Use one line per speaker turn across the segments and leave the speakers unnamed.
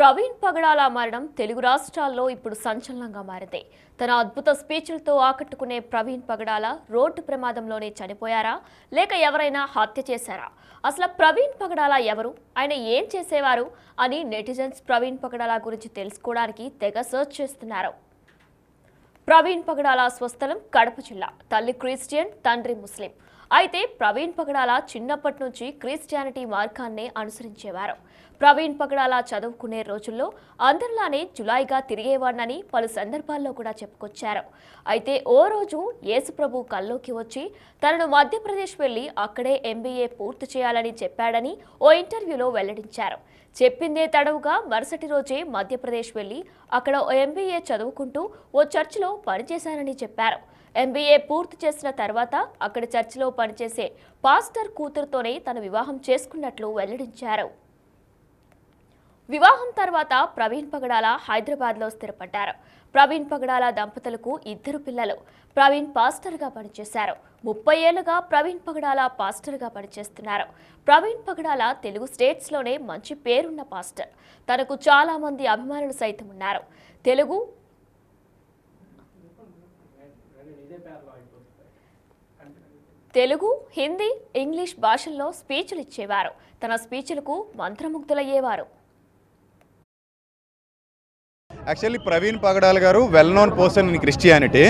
ప్రవీణ్ పగడాల మరణం తెలుగు రాష్ట్రాల్లో ఇప్పుడు సంచలనంగా మారింది. తన అద్భుత స్పీచ్లతో ఆకట్టుకునే ప్రవీణ్ పగడాల రోడ్డు ప్రమాదంలోనే చనిపోయారా లేక ఎవరైనా హత్య చేశారా? అసలు ప్రవీణ్ పగడాల ఎవరు, ఆయన ఏం చేసేవారు అని నెటిజన్స్ ప్రవీణ్ పగడాల గురించి తెలుసుకోవడానికి తెగ సర్చ్ చేస్తున్నారు. ప్రవీణ్ పగడాల స్వస్థలం కడప జిల్లా. తల్లి క్రిస్టియన్, తండ్రి ముస్లిం. అయితే ప్రవీణ్ పగడాల చిన్నప్పటి నుంచి క్రిస్టియానిటీ మార్గాన్నే అనుసరించేవారు. ప్రవీణ్ పగడాల చదువుకునే రోజుల్లో అందరిలానే జులాయిగా తిరిగేవాడినని పలు సందర్భాల్లో కూడా చెప్పుకొచ్చారు. అయితే ఓ రోజు యేసుప్రభు కల్లోకి వచ్చి తనను మధ్యప్రదేశ్ వెళ్లి అక్కడే MBA పూర్తి చేయాలని చెప్పాడని ఓ ఇంటర్వ్యూలో వెల్లడించారు. చెప్పిందే తడవుగా మరుసటి రోజే మధ్యప్రదేశ్ వెళ్లి అక్కడ MBA చదువుకుంటూ ఓ చర్చిలో పనిచేశానని చెప్పారు. MBA పూర్తి చేసిన తర్వాత అక్కడ చర్చిలో పనిచేసే పాస్టర్ కూతురుతోనే తన వివాహం చేసుకున్నట్లు వెల్లడించారు. వివాహం తర్వాత ప్రవీణ్ పగడాల హైదరాబాద్లో స్థిరపడ్డారు. ప్రవీణ్ పగడాల దంపతులకు 2 పిల్లలు. ప్రవీణ్ పాస్టర్గా పనిచేశారు. 30 ఏళ్లుగా ప్రవీణ్ పగడాల పాస్టర్గా పనిచేస్తున్నారు. ప్రవీణ్ పగడాల తెలుగు స్టేట్స్లోనే మంచి పేరున్న పాస్టర్. తనకు చాలా మంది అభిమానులు సైతం ఉన్నారు. తెలుగు, హిందీ, ఇంగ్లీష్ భాషల్లో స్పీచ్లు ఇచ్చేవారు. తన స్పీచ్లకు మంత్రముగ్ధులయ్యేవారు.
యాక్చువల్లీ ప్రవీణ్ పగడాల గారు well known person in Christianity.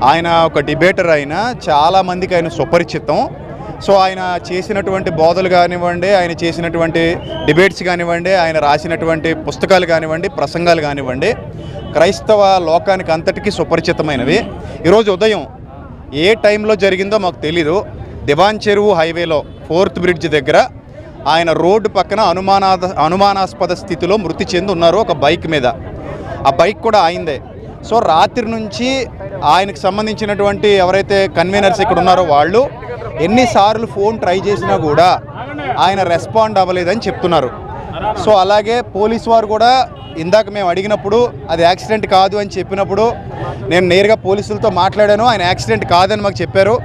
ఆయన ఒక డిబేటర్, అయినా చాలామందికి ఆయన సుపరిచితం. సో ఆయన చేసినటువంటి బోధలు కానివ్వండి, ఆయన చేసినటువంటి డిబేట్స్ కానివ్వండి, ఆయన రాసినటువంటి పుస్తకాలు కానివ్వండి, ప్రసంగాలు కానివ్వండి, క్రైస్తవ లోకానికి అంతటికీ సుపరిచితమైనవి. ఈరోజు ఉదయం ఏ టైంలో జరిగిందో మాకు తెలీదు. దివాన్ చెరువు హైవేలో 4th బ్రిడ్జ్ దగ్గర ఆయన రోడ్డు పక్కన అనుమానాస్పద స్థితిలో మృతి చెంది ఉన్నారు ఒక బైక్ మీద. ఆ బైక్ కూడా ఆయిందే. సో రాత్రి నుంచి ఆయనకు సంబంధించినటువంటి ఎవరైతే కన్వీనర్స్ ఇక్కడ ఉన్నారో వాళ్ళు ఎన్నిసార్లు ఫోన్ ట్రై చేసినా కూడా ఆయన రెస్పాండ్ అవ్వలేదని చెప్తున్నారు. సో అలాగే పోలీసు వారు కూడా ఇందాక మేము అడిగినప్పుడు అది యాక్సిడెంట్ కాదు అని చెప్పినప్పుడు నేను నేరుగా పోలీసులతో మాట్లాడాను. ఆయన యాక్సిడెంట్ కాదని మాకు చెప్పారు.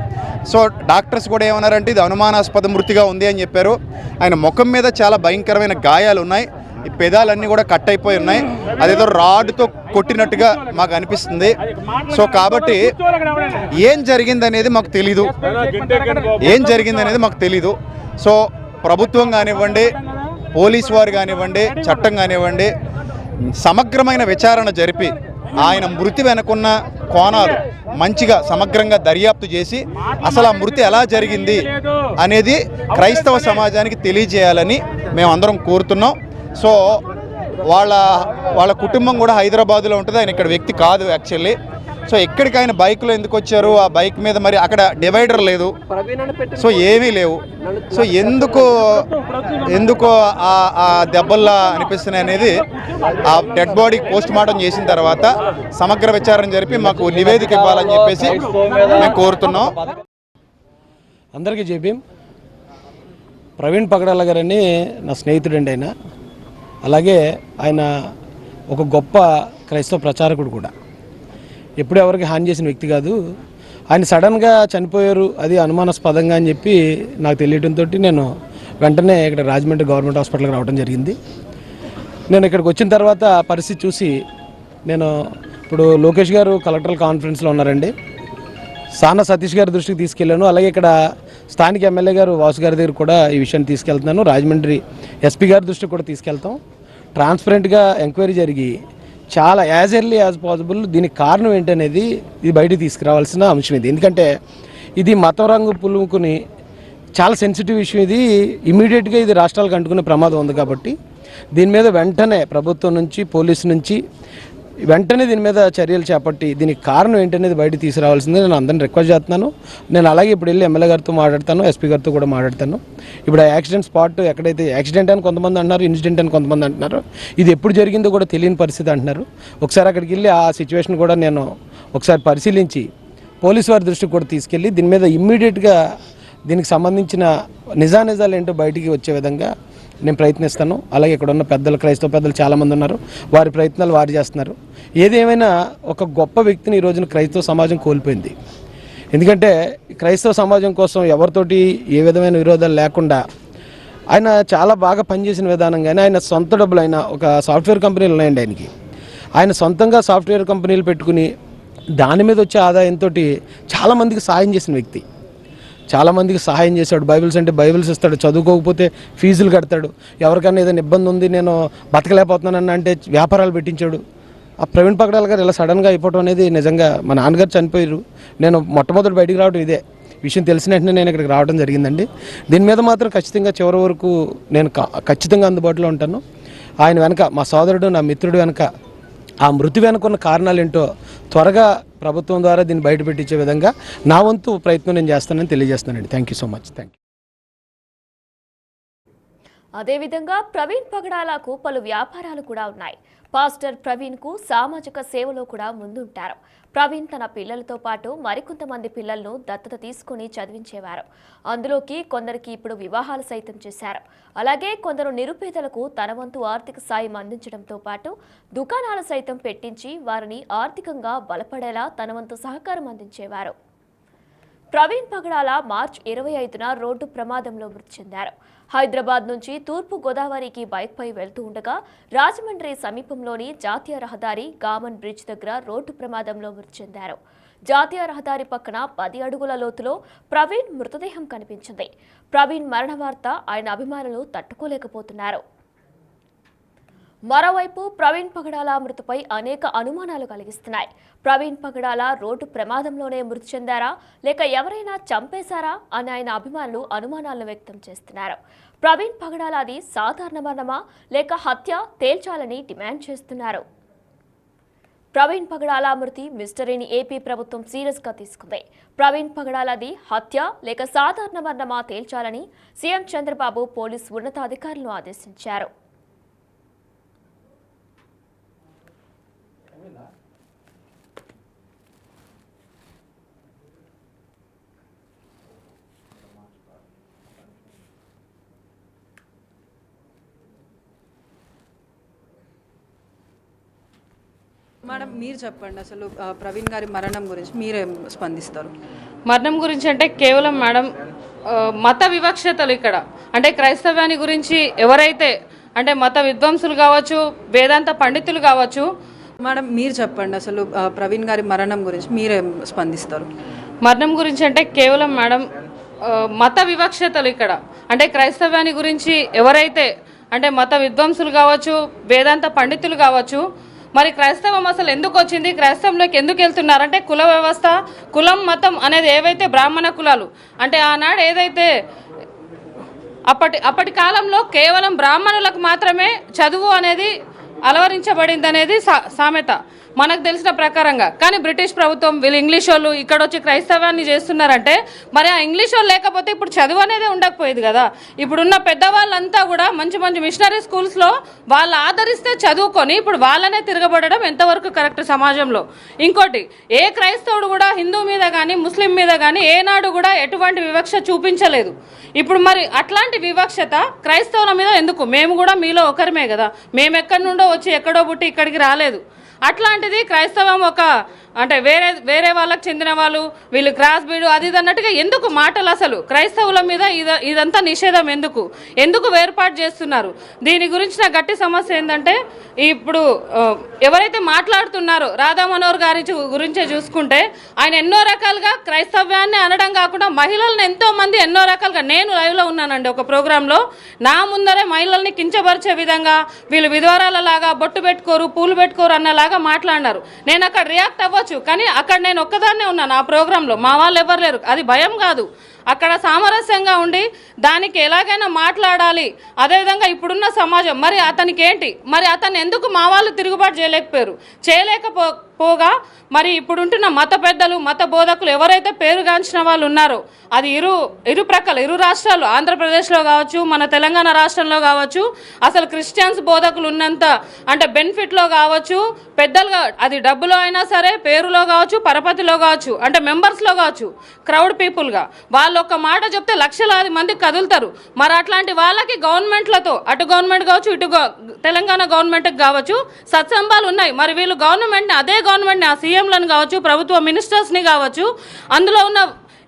సో డాక్టర్స్ కూడా ఏమన్నారంటే ఇది అనుమానాస్పద మృతిగా ఉంది అని చెప్పారు. ఆయన ముఖం మీద చాలా భయంకరమైన గాయాలు ఉన్నాయి. ఈ పెదాలన్నీ కూడా కట్ అయిపోయి ఉన్నాయి. అదేదో రాడ్తో కొట్టినట్టుగా మాకు అనిపిస్తుంది. సో కాబట్టి ఏం జరిగిందనేది మాకు తెలీదు. సో ప్రభుత్వం కానివ్వండి, పోలీసు వారు కానివ్వండి, చట్టం కానివ్వండి, సమగ్రమైన విచారణ జరిపి ఆయన మృతి వెనుకున్న కోణాలు మంచిగా సమగ్రంగా దర్యాప్తు చేసి అసలు ఆ మృతి ఎలా జరిగింది అనేది క్రైస్తవ సమాజానికి తెలియజేయాలని మేమందరం కోరుతున్నాం. సో వాళ్ళ కుటుంబం కూడా హైదరాబాద్లో ఉంటుంది. ఆయన ఇక్కడ వ్యక్తి కాదు యాక్చువల్లీ. సో ఎక్కడికి ఆయన బైక్లో ఎందుకు వచ్చారు? ఆ బైక్ మీద మరి అక్కడ డివైడర్ లేదు, సో ఏమీ లేవు. సో ఎందుకు ఆ దెబ్బల్లా అనిపిస్తున్నాయి అనేది ఆ డెడ్ బాడీ పోస్ట్ మార్టం చేసిన తర్వాత సమగ్ర విచారణ జరిపి మాకు నివేదిక ఇవ్వాలని చెప్పేసి మేము కోరుతున్నాం.
అందరికీ జేబీం. ప్రవీణ్ పగడాల గారని నా స్నేహితుడండి. ఆయన అలాగే ఆయన ఒక గొప్ప క్రైస్తవ ప్రచారకుడు కూడా. ఎప్పుడు ఎవరికి హాని చేసిన వ్యక్తి కాదు. ఆయన సడన్గా చనిపోయారు, అది అనుమానాస్పదంగా అని చెప్పి నాకు తెలియడంతో నేను వెంటనే ఇక్కడ రాజమండ్రి గవర్నమెంట్ హాస్పిటల్కి రావడం జరిగింది. నేను ఇక్కడికి వచ్చిన తర్వాత పరిస్థితి చూసి నేను ఇప్పుడు లోకేష్ గారు కలెక్టరల్ కాన్ఫరెన్స్లో ఉన్నారండి. సానా సతీష్ గారి దృష్టికి తీసుకెళ్ళాను. అలాగే ఇక్కడ స్థానిక ఎమ్మెల్యే గారు వాసు గారి దగ్గర కూడా ఈ విషయాన్ని తీసుకెళ్తున్నాను. రాజమండ్రి SP గారి దృష్టికి కూడా తీసుకెళ్తాం. ట్రాన్స్పరెంట్గా ఎంక్వైరీ జరిగి చాలా యాజ్ ఎర్లీ యాజ్ పాసిబుల్ దీనికి కారణం ఏంటనేది ఇది బయటికి తీసుకురావాల్సిన అంశం ఇది. ఎందుకంటే ఇది మతం రంగు పులుముకుని చాలా సెన్సిటివ్ ఇష్యూ. ఇది ఇమీడియట్గా ఇది రాష్ట్రాలకు అంటుకునే ప్రమాదం ఉంది. కాబట్టి దీని మీద వెంటనే ప్రభుత్వం నుంచి, పోలీసు నుంచి వెంటనే దీని మీద చర్యలు చేపట్టి దీనికి కారణం ఏంటనేది బయట తీసుకురావాల్సిందే నేను అందరిని రిక్వెస్ట్ చేస్తున్నాను. నేను అలాగే ఇప్పుడు వెళ్ళి ఎమ్మెల్యే గారితో మాట్లాడతాను, SP గారితో కూడా మాట్లాడతాను. ఇప్పుడు ఆ యాక్సిడెంట్ స్పాట్ ఎక్కడైతే యాక్సిడెంట్ అని కొంతమంది అంటున్నారు, ఇన్సిడెంట్ అని కొంతమంది అంటున్నారు. ఇది ఎప్పుడు జరిగిందో కూడా తెలియని పరిస్థితి అంటున్నారు. ఒకసారి అక్కడికి వెళ్ళి ఆ సిచ్యువేషన్ కూడా నేను ఒకసారి పరిశీలించి పోలీసు వారి దృష్టికి కూడా తీసుకెళ్ళి దీని మీద ఇమ్మీడియట్గా దీనికి సంబంధించిన నిజానిజాలు ఏంటో బయటికి వచ్చే విధంగా నేను ప్రయత్నిస్తాను. అలాగే ఇక్కడ ఉన్న పెద్దలు, క్రైస్తవ పెద్దలు చాలామంది ఉన్నారు, వారి ప్రయత్నాలు వారు చేస్తున్నారు. ఏదేమైనా ఒక గొప్ప వ్యక్తిని ఈ రోజున క్రైస్తవ సమాజం కోల్పోయింది. ఎందుకంటే క్రైస్తవ సమాజం కోసం ఎవరితోటి ఏ విధమైన విరోధాలు లేకుండా ఆయన చాలా బాగా పనిచేసిన విధానం కానీ ఆయన సొంత డబ్బులు, ఆయన ఒక సాఫ్ట్వేర్ కంపెనీలు ఉన్నాయండి ఆయనకి. ఆయన సొంతంగా సాఫ్ట్వేర్ కంపెనీలు పెట్టుకుని దాని మీద వచ్చే ఆదాయంతో చాలామందికి సహాయం చేసిన వ్యక్తి. చాలామందికి సహాయం చేశాడు. బైబిల్స్ అంటే బైబిల్స్ ఇస్తాడు, చదువుకోకపోతే ఫీజులు కడతాడు, ఎవరికైనా ఏదైనా ఇబ్బంది ఉంది నేను బతకలేకపోతున్నానన్న అంటే వ్యాపారాలు పెట్టించాడు. ఆ ప్రవీణ్ పగడాల గారు ఇలా సడన్గా అయిపోవడం అనేది నిజంగా, మా నాన్నగారు చనిపోయారు, నేను మొట్టమొదటి బయటికి రావడం ఇదే విషయం తెలిసిన వెంటనే నేను ఇక్కడికి రావడం జరిగిందండి. దీని మీద మాత్రం ఖచ్చితంగా చివరి వరకు నేను ఖచ్చితంగా అందుబాటులో ఉంటాను. ఆయన వెనక మా సోదరుడు, నా మిత్రుడు వెనక ఆ మృతి వెనుకున్న కారణాలు ఏంటో త్వరగా ప్రభుత్వం ద్వారా దీన్ని బయటపెట్టించే విధంగా నా వంతు ప్రయత్నం నేను చేస్తానని తెలియజేస్తానండి. Thank you so much. Thank you.
అదేవిధంగా ప్రవీణ్ పగడాలకు పలు వ్యాపారాలు కూడా ఉన్నాయి. పాస్టర్ ప్రవీణ్కు సామాజిక సేవలో కూడా ముందుంటారు. ప్రవీణ్ తన పిల్లలతో పాటు మరికొంతమంది పిల్లలను దత్తత తీసుకుని చదివించేవారు. అందులోకి కొందరికి ఇప్పుడు వివాహాలు సైతం చేశారు. అలాగే కొందరు నిరుపేదలకు తన వంతు ఆర్థిక సాయం అందించడంతో పాటు దుకాణాలు సైతం పెట్టించి వారిని ఆర్థికంగా బలపడేలా తన వంతు సహకారం అందించేవారు. ప్రవీణ్ పగడాల మార్చి 25న రోడ్డు ప్రమాదంలో మృతి చెందారు. హైదరాబాద్ నుంచి తూర్పు గోదావరికి బైక్పై వెళ్తూ ఉండగా రాజమండ్రి సమీపంలోని జాతీయ రహదారి గామన్ బ్రిడ్జ్ దగ్గర రోడ్డు ప్రమాదంలో మృతి చెందారు. జాతీయ రహదారి పక్కన 10 అడుగుల లోతులో ప్రవీణ్ మృతదేహం కనిపించింది. ప్రవీణ్ మరణ వార్త ఆయన అభిమానులు తట్టుకోలేకపోతున్నారు. మరోవైపు ప్రవీణ్ పగడాల మృతిపై అనేక అనుమానాలు కలిగిస్తున్నాయి. ప్రవీణ్ పగడాల రోడ్డు ప్రమాదంలోనే మృతి చెందారా లేక ఎవరైనా చంపేశారా అని ఆయన అభిమానులు అనుమానాలను వ్యక్తం చేస్తున్నారు. ప్రవీణ్ పగడాలది సాధారణ మరణమా లేక హత్య తేల్చాలని డిమాండ్ చేస్తున్నారు. ప్రవీణ్ పగడాల మృతి మిస్టరీని ఏపీ ప్రభుత్వం సీరియస్గా తీసుకుంది. ప్రవీణ్ పగడాలది హత్య లేక సాధారణ మరణమా తేల్చాలని సీఎం చంద్రబాబు పోలీసు ఉన్నతాధికారులను ఆదేశించారు.
మేడం మీరు చెప్పండి, అసలు ప్రవీణ్ గారి మరణం గురించి మీరేం స్పందిస్తారు?
మరణం గురించి అంటే కేవలం మేడం మత వివక్షతలు ఇక్కడ అంటే క్రైస్తవ్యాన్ని గురించి ఎవరైతే అంటే మత విద్వాంసులు కావచ్చు, వేదాంత పండితులు కావచ్చు.
మేడం మీరు చెప్పండి, అసలు ప్రవీణ్ గారి మరణం గురించి మీరేం స్పందిస్తారు?
మరణం గురించి అంటే కేవలం మేడం మత వివక్షతలు ఇక్కడ అంటే క్రైస్తవ్యాన్ని గురించి ఎవరైతే అంటే మత విద్వాంసులు కావచ్చు, వేదాంత పండితులు కావచ్చు. మరి క్రైస్తవం అసలు ఎందుకు వచ్చింది, క్రైస్తవంలోకి ఎందుకు వెళ్తున్నారంటే కుల వ్యవస్థ, కులం, మతం అనేది ఏవైతే బ్రాహ్మణ కులాలు అంటే ఆనాడు ఏదైతే అప్పటి కాలంలో కేవలం బ్రాహ్మణులకు మాత్రమే చదువు అనేది అలవరించబడింది అనేది సామెత మనకు తెలిసిన ప్రకారంగా. కానీ బ్రిటిష్ ప్రభుత్వం వీళ్ళు ఇంగ్లీష్ వాళ్ళు ఇక్కడ వచ్చి క్రైస్తవాన్ని చేస్తున్నారంటే మరి ఆ ఇంగ్లీష్ వాళ్ళు లేకపోతే ఇప్పుడు చదువు అనేది ఉండకపోయేది కదా. ఇప్పుడున్న పెద్దవాళ్ళంతా కూడా మంచి మంచి మిషనరీ స్కూల్స్లో వాళ్ళు ఆదరిస్తే చదువుకొని ఇప్పుడు వాళ్ళనే తిరగబడడం ఎంతవరకు కరెక్ట్ సమాజంలో. ఇంకోటి, ఏ క్రైస్తవుడు కూడా హిందూ మీద కానీ ముస్లిం మీద కానీ ఏనాడు కూడా ఎటువంటి వివక్ష చూపించలేదు. ఇప్పుడు మరి అట్లాంటి వివక్షత క్రైస్తవుల మీద ఎందుకు? మేము కూడా మీలో ఒకరిమే కదా, మేము ఎక్కడి నుండో వచ్చి ఎక్కడో పుట్టి ఇక్కడికి రాలేదు. అట్లాంటిది క్రైస్తవం ఒక అంటే వేరే వాళ్ళకి చెందిన వాళ్ళు, వీళ్ళు క్రాస్ బీడు అది ఇది అన్నట్టుగా ఎందుకు మాటలు? అసలు క్రైస్తవుల మీద ఇదంతా నిషేధం ఎందుకు వేర్పాటు చేస్తున్నారు? దీని గురించిన గట్టి సమస్య ఏంటంటే ఇప్పుడు ఎవరైతే మాట్లాడుతున్నారో రాధా మనోహర్ గారి గురించే చూసుకుంటే ఆయన ఎన్నో రకాలుగా క్రైస్తవ్యాన్ని అనడం కాకుండా మహిళలను ఎంతో మంది ఎన్నో రకాలుగా, నేను లైవ్లో ఉన్నానండి ఒక ప్రోగ్రాంలో, నా ముందరే మహిళల్ని కించపరిచే విధంగా వీళ్ళు విధవరాలలాగా బొట్టు పెట్టుకోరు, పూలు పెట్టుకోరు అన్నలాగా మాట్లాడినారు. నేను అక్కడ రియాక్ట్ అవ్వచ్చు, కానీ అక్కడ నేను ఒక్కదాన్నే ఉన్నాను ఆ ప్రోగ్రాంలో, మా వాళ్ళు ఎవరు లేరు. అది భయం కాదు, అక్కడ సామరస్యంగా ఉండి దానికి ఎలాగైనా మాట్లాడాలి. అదేవిధంగా ఇప్పుడున్న సమాజం మరి అతనికి ఏంటి, మరి అతను ఎందుకు మా వాళ్ళు తిరుగుబాటు చేయలేకపోగా మరి ఇప్పుడుంటున్న మత పెద్దలు, మత బోధకులు ఎవరైతే పేరుగాంచిన వాళ్ళు ఉన్నారో అది ఇరు ప్రక్కల ఇరు రాష్ట్రాలు, ఆంధ్రప్రదేశ్లో కావచ్చు, మన తెలంగాణ రాష్ట్రంలో కావచ్చు, అసలు క్రిస్టియన్స్ బోధకులు ఉన్నంత అంటే బెనిఫిట్లో కావచ్చు, పెద్దలుగా అది డబ్బులో అయినా సరే, పేరులో కావచ్చు, పరపతిలో కావచ్చు, అంటే మెంబర్స్లో కావచ్చు, క్రౌడ్ పీపుల్గా వాళ్ళు ఒక్క మాట చెప్తే లక్షలాది మంది కదులుతారు. మరి అట్లాంటి వాళ్ళకి గవర్నమెంట్లతో, అటు గవర్నమెంట్ కావచ్చు, ఇటు తెలంగాణ గవర్నమెంట్కి కావచ్చు సత్సంబాలు ఉన్నాయి. మరి వీళ్ళు గవర్నమెంట్ని, అదే గవర్నమెంట్ని, ఆ సీఎంలను కావచ్చు, ప్రభుత్వ మినిస్టర్స్ని కావచ్చు, అందులో ఉన్న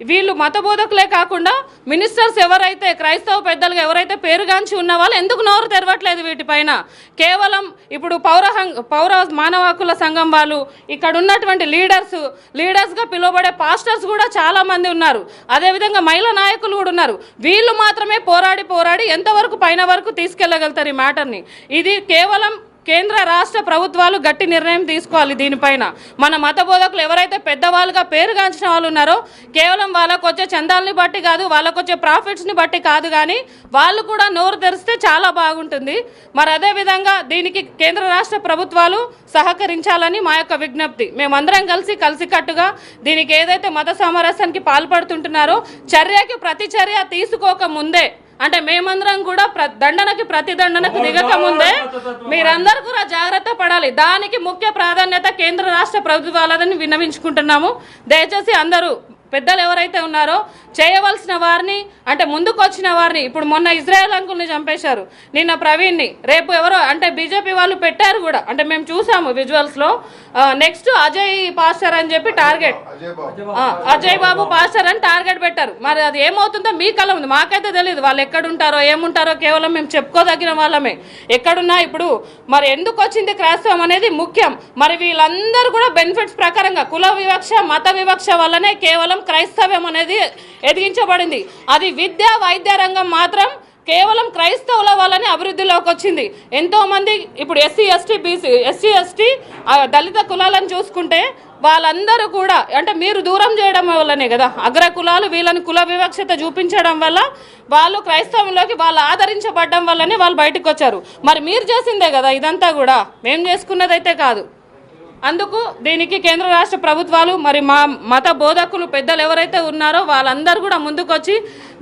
వీళ్ళు మత బోధకులే కాకుండా మినిస్టర్స్ ఎవరైతే క్రైస్తవ పెద్దలుగా ఎవరైతే పేరుగాంచి ఉన్న వాళ్ళు ఎందుకు నోరు తెరవట్లేదు వీటిపైన? కేవలం ఇప్పుడు పౌర మానవ హక్కుల సంఘం వాళ్ళు, ఇక్కడ ఉన్నటువంటి లీడర్స్గా పిలువబడే పాస్టర్స్ కూడా చాలా మంది ఉన్నారు, అదేవిధంగా మహిళా నాయకులు కూడా ఉన్నారు. వీళ్ళు మాత్రమే పోరాడి ఎంతవరకు పైన వరకు తీసుకెళ్లగలుగుతారు ఈ మ్యాటర్ని? ఇది కేవలం కేంద్ర రాష్ట్ర ప్రభుత్వాలు గట్టి నిర్ణయం తీసుకోవాలి దీనిపైన. మన మత బోధకులు ఎవరైతే పెద్దవాళ్ళుగా పేరుగాంచిన వాళ్ళు ఉన్నారో కేవలం వాళ్ళకు వచ్చే చందాలని బట్టి కాదు, వాళ్ళకు వచ్చే ప్రాఫిట్స్ని బట్టి కాదు, కానీ వాళ్ళు కూడా నోరు తెరిస్తే చాలా బాగుంటుంది. మరి అదేవిధంగా దీనికి కేంద్ర రాష్ట్ర ప్రభుత్వాలు సహకరించాలని మా యొక్క విజ్ఞప్తి. మేమందరం కలిసికట్టుగా దీనికి ఏదైతే మత సామరస్యానికి పాల్పడుతుంటున్నారో చర్యకి ప్రతి చర్య తీసుకోక ముందే, అంటే మేమందరం కూడా దండనకి ప్రతిదండనకు దిగక ముందే మీరందరూ కూడా జాగ్రత్త పడాలి. దానికి ముఖ్య ప్రాధాన్యత కేంద్ర రాష్ట్ర ప్రభుత్వాలని విన్నవించుకుంటున్నాము. దయచేసి అందరూ పెద్దలు ఎవరైతే ఉన్నారో చేయవలసిన వారిని, అంటే ముందుకు వచ్చిన వారిని, ఇప్పుడు మొన్న ఇజ్రాయెల్ అంకుల్ని చంపేశారు, నిన్న ప్రవీణ్ని, రేపు ఎవరో అంటే బీజేపీ వాళ్ళు పెట్టారు కూడా, అంటే మేము చూసాము విజువల్స్లో. నెక్స్ట్ అజయ్ పాస్టర్ అని చెప్పి టార్గెట్, అజయ్ బాబు పాస్టర్ అని టార్గెట్ పెట్టారు. మరి అది ఏమవుతుందో మీ కళ ఉంది, మాకైతే తెలియదు వాళ్ళు ఎక్కడుంటారో ఏముంటారో, కేవలం మేము చెప్పుకోదగిన వాళ్ళమే. ఎక్కడున్నా ఇప్పుడు మరి ఎందుకు వచ్చింది క్రైస్తవం అనేది ముఖ్యం. మరి వీళ్ళందరూ కూడా బెనిఫిట్స్ ప్రకారంగా కుల వివక్ష మత వివక్ష వల్లనే కేవలం క్రైస్తవం అనేది ఎదిగించబడింది. అది విద్య వైద్య రంగం మాత్రం కేవలం క్రైస్తవుల వల్లనే అభివృద్ధిలోకి వచ్చింది. ఎంతోమంది ఇప్పుడు ఎస్సీ ఎస్టీ దళిత కులాలను చూసుకుంటే వాళ్ళందరూ కూడా అంటే మీరు దూరం చేయడం వల్లనే కదా, అగ్ర కులాలు వీళ్ళని కుల వివక్షత చూపించడం వల్ల వాళ్ళు క్రైస్తవంలోకి వాళ్ళు ఆదరించబడడం వల్లనే వాళ్ళు బయటకు వచ్చారు. మరి మీరు చేసిందే కదా ఇదంతా కూడా, మేము చేసుకున్నదైతే కాదు. అందుకు దీనికి కేంద్ర రాష్ట్ర ప్రభుత్వాలు మరి మా మత బోధకులు పెద్దలు ఎవరైతే ఉన్నారో వాళ్ళందరూ కూడా ముందుకొచ్చి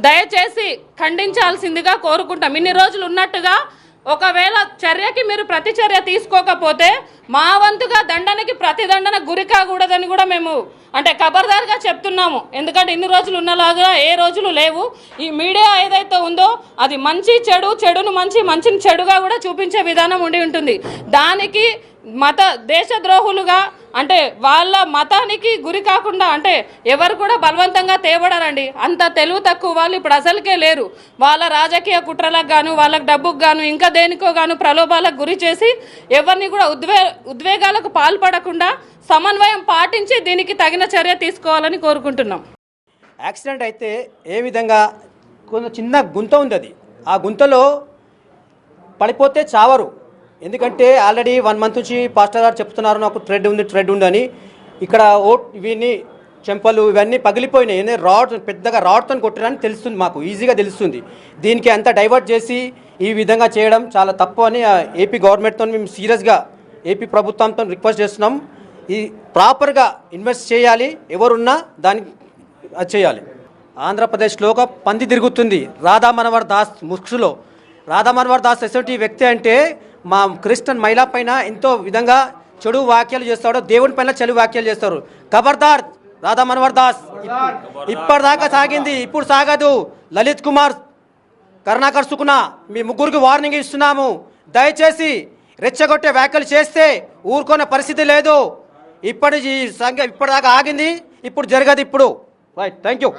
దయచేసి ఖండించాల్సిందిగా కోరుకుంటాం. ఇన్ని రోజులు ఉన్నట్టుగా ఒకవేళ చర్యకి మీరు ప్రతి చర్య తీసుకోకపోతే మా వంతుగా దండనకి ప్రతిదండన గురి కాకూడదని కూడా మేము అంటే ఖబర్దార్గా చెప్తున్నాము. ఎందుకంటే ఇన్ని రోజులు ఉన్నలాగా ఏ రోజులు లేవు. ఈ మీడియా ఏదైతే ఉందో అది మంచి చెడును మంచిని చెడుగా కూడా చూపించే విధానం ఉండి ఉంటుంది. దానికి దేశద్రోహులుగా అంటే వాళ్ళ మతానికి గురి కాకుండా అంటే ఎవరు కూడా బలవంతంగా తేబడరండి. అంత తెలివి తక్కువ వాళ్ళు ఇప్పుడు అసలుకే లేరు. వాళ్ళ రాజకీయ కుట్రలకు గాను వాళ్ళకి డబ్బుకు గాను ఇంకా దేనికో గాను ప్రలోభాలకు గురి చేసి ఎవరిని కూడా ఉద్వేగాలకు పాల్పడకుండా సమన్వయం పాటించి దీనికి తగిన చర్య తీసుకోవాలని కోరుకుంటున్నాం.
యాక్సిడెంట్ అయితే ఏ విధంగా కొంచెం చిన్న గుంత ఉంది, అది ఆ గుంతలో పడిపోతే చావరు. ఎందుకంటే ఆల్రెడీ 1 మంత్ నుంచి పాస్టర్ గారు చెప్తున్నారు నాకు థ్రెడ్ ఉంది అని. ఇక్కడ ఇవన్నీ చెంపలు ఇవన్నీ పగిలిపోయినాయి. పెద్దగా రాడ్తో కొట్టారని తెలుస్తుంది, మాకు ఈజీగా తెలుస్తుంది. దీనికి అంతా డైవర్ట్ చేసి ఈ విధంగా చేయడం చాలా తప్పు అని ఏపీ గవర్నమెంట్తో మేము సీరియస్గా ఏపీ ప్రభుత్వంతో రిక్వెస్ట్ చేస్తున్నాం. ఈ ప్రాపర్గా ఇన్వెస్ట్ చేయాలి, ఎవరున్నా దానికి అది చేయాలి. ఆంధ్రప్రదేశ్లో ఒక పంది తిరుగుతుంది రాధా మనోహర్ దాస్ ముఖ్సులో. రాధా మనోహర్ దాస్ ఎటువంటి వ్యక్తి అంటే మా క్రిస్టియన్ మహిళ పైన ఎంతో విధంగా చెడు వ్యాఖ్యలు చేస్తాడు, దేవుని పైన చెడు వ్యాఖ్యలు చేస్తారు. ఖబర్దార్ రాధా మనోహర్ దాస్. ఇప్పటిదాకా సాగింది, ఇప్పుడు సాగదు. లలిత్ కుమార్, కరుణాకర్ సుకున, మీ ముగ్గురికి వార్నింగ్ ఇస్తున్నాము. దయచేసి రెచ్చగొట్టే వ్యాఖ్యలు చేస్తే ఊరుకునే పరిస్థితి లేదు. ఇప్పటిదాకా ఆగింది, ఇప్పుడు జరగదు ఇప్పుడు. Right, thank you.